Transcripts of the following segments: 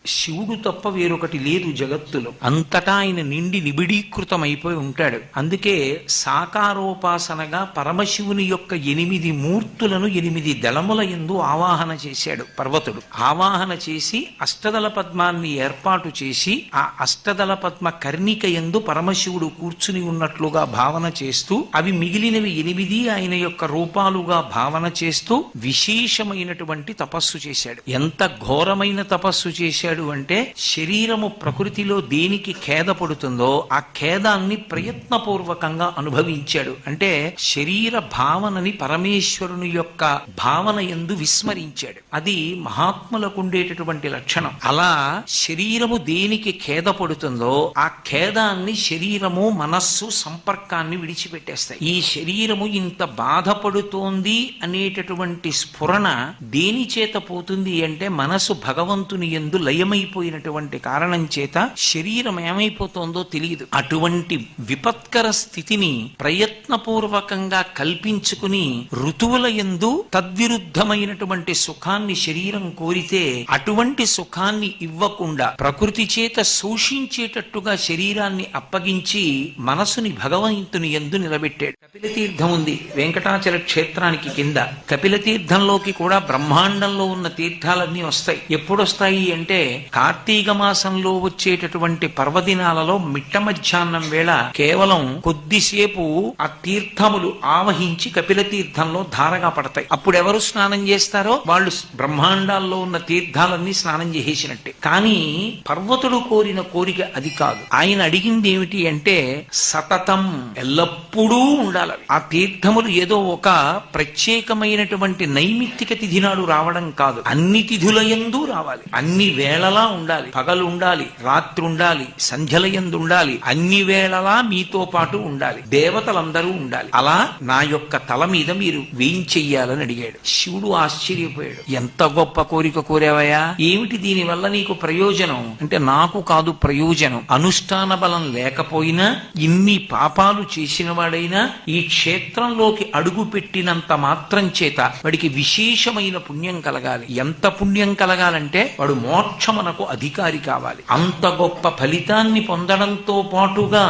శివుడు తప్ప వేరొకటి లేదు జగత్తులో. అంతటా ఆయన నిండి నిబిడీకృతమైపోయి ఉంటాడు. అందుకే సాకారోపాసనగా పరమశివుని యొక్క 8 మూర్తులను 8 దళముల యందు ఆవాహన చేశాడు పర్వతుడు. ఆవాహన చేసి అష్టదళ పద్మాన్ని ఏర్పాటు చేసి ఆ అష్టదళ పద్మ కర్ణిక యందు పరమశివుడు కూర్చుని ఉన్నట్లుగా భావన చేస్తూ అవి మిగిలినవి 8 ఆయన యొక్క రూపాలుగా భావన చేస్తూ విశేషమైనటువంటి తపస్సు చేశాడు. ఎంత ఘోరమైన తపస్సు చేశాడు అంటే శరీరము ప్రకృతిలో దేనికి ఖేద పడుతుందో ఆ ఖేదాన్ని ప్రయత్నపూర్వకంగా అనుభవించాడు. అంటే శరీర భావనని పరమేశ్వరుని యొక్క భావన యందు విస్మరించాడు. అది మహాత్ములకు ఉండేటటువంటి లక్షణం. అలా శరీరము దేనికి ఖేద పడుతుందో ఆ ఖేదాన్ని శరీరము మనస్సు సంపర్కాన్ని విడిచిపెట్టేస్తాయి. ఈ శరీరము ఇంత బాధపడుతోంది అనేటటువంటి స్ఫురణ దేని చేత పోతుంది అంటే మనసు భగవంతుని యందు లయమైపోయినటువంటి కారణం చేత శరీరం ఏమైపోతుందో తెలియదు. అటువంటి విపత్కర స్థితిని ప్రయత్నపూర్వకంగా కల్పించుకుని ఋతువుల యందు తద్విరుద్ధమైనటువంటి సుఖాన్ని శరీరం కోరితే అటువంటి సుఖాన్ని ఇవ్వకుండా ప్రకృతి చేత శోషించేటట్టుగా శరీరాన్ని అప్పగించి మనసుని భగవంతుని యందు నిలబెట్టాడు. కపిలతీర్థం ఉంది వెంకటాచల క్షేత్రానికి కింద. కపిలతీర్థంలోకి కూడా బ్రహ్మాండంలో ఉన్న తీర్థాలన్నీ వస్తాయి. ఎప్పుడొస్తాయి అంటే కార్తీక మాసంలో వచ్చేటటువంటి పర్వదినాలలో మిట్ట మధ్యాహ్నం వేళ కేవలం కొద్దిసేపు ఆ తీర్థములు ఆవహించి కపిల తీర్థంలో ధారగా పడతాయి. అప్పుడు ఎవరు స్నానం చేస్తారో వాళ్ళు బ్రహ్మాండాల్లో ఉన్న తీర్థాలన్నీ స్నానం చేసేసినట్టే. కానీ పర్వతుడు కోరిన కోరిక అది కాదు. ఆయన అడిగింది ఏమిటి అంటే సతతం ఎల్లప్పుడూ ఉండాలి. ఆ తీర్థములు ఏదో ఒక ప్రత్యేకమైనటువంటి నైమిత్తిక తిథి నాడు రావడం కాదు. అన్ని తిథుల యందు రావాలి. అన్ని వేళలా ఉండాలి. పగలు ఉండాలి, రాత్రి ఉండాలి, సంధ్యల యందు ఉండాలి. అన్ని వేళలా మీతో పాటు ఉండాలి. దేవతలందరూ ఉండాలి. అలా నా యొక్క తల మీద మీరు వేయించెయ్యాలని అడిగాడు. శివుడు ఆశ్చర్యపోయాడు. ఎంత గొప్ప కోరిక కోరావయ్యా, ఏమిటి దీని వల్ల నీకు ప్రయోజనం అంటే నాకు కాదు ప్రయోజనం. అనుష్ఠాన బలం లేకపోయినా ఇన్ని పాపాలు చేసిన వాడైనా ఈ క్షేత్రంలోకి అడుగు పెట్టినంత మాత్రం చేత వాడికి విశేషమైన పుణ్యం కలగాలి. ఎంత పుణ్యం కలగాలంటే వాడు మోక్షమునకు అధికారి కావాలి. అంత గొప్ప ఫలితాన్ని పొందడంతో పాటుగా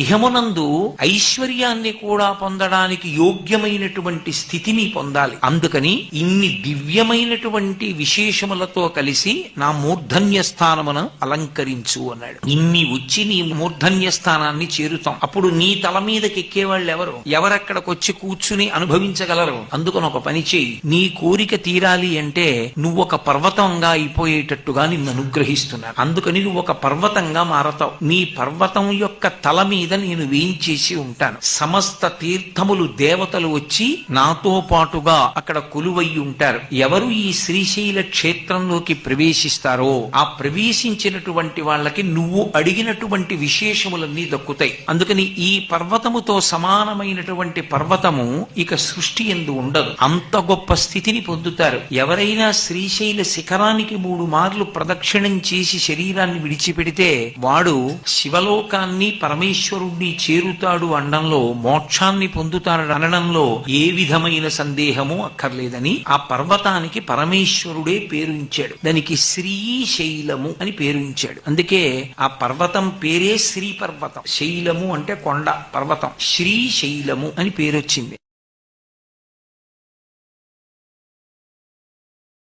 ఇహమునందు ఐశ్వర్యాన్ని కూడా పొందడానికి యోగ్యమైనటువంటి స్థితిని పొందాలి. అందుకని ఇన్ని దివ్యమైనటువంటి విశేషములతో కలిసి నా మూర్ధన్య స్థానమును అలంకరించు అన్నాడు. ఇన్ని వచ్చి నీ మూర్ధన్య స్థానాన్ని చేరుతాం. అప్పుడు నీ తల మీదకి ఎక్కేవాళ్ళు ఎవరు? ఎవరక్కడికి వచ్చి కూర్చుని అనుభవించగలరు? అందుకని ఒక పని చేయి. నీ కోరిక తీరాలి అంటే నువ్వు ఒక పర్వతంగా అయిపోయేటట్టుగా నిన్ను అనుగ్రహిస్తున్నాను. అందుకని నువ్వు ఒక పర్వతంగా మారతావు. నీ పర్వతం యొక్క తల మీద నేను వేయించేసి ఉంటాను. సమస్త తీర్థములు దేవతలు వచ్చి నాతో పాటుగా అక్కడ కొలువయ్యి ఉంటారు. ఎవరు ఈ శ్రీశైల క్షేత్రంలోకి ప్రవేశిస్తారో ఆ ప్రవేశించినటువంటి వాళ్ళకి నువ్వు అడిగినటువంటి విశేషములన్నీ దక్కుతాయి. అందుకని ఈ పర్వతముతో సమానమైనటువంటి పర్వతము ఇక సృష్టి యందు ఉండదు. అంత గొప్ప స్థితిని పొందుతారు. ఎవరైనా శ్రీశైల శిఖరానికి 3 మార్లు ప్రదక్షిణం చేసి శరీరాన్ని విడిచిపెడితే వాడు శివలోకాన్ని పరమేశ్వరుణ్ణి చేరుతాడు అనడంలో, మోక్షాన్ని పొందుతాడు అనడంలో ఏ విధమైన సందేహము అక్కర్లేదని ఆ పర్వతానికి పరమేశ్వరుడే పేరుంచాడు. దానికి శ్రీశైలము అని పేరుంచాడు. అందుకే ఆ పర్వతం పేరే శ్రీ పర్వతం. శైలము అంటే కొండ, పర్వతం. శ్రీశైలము అని పేరొచ్చింది.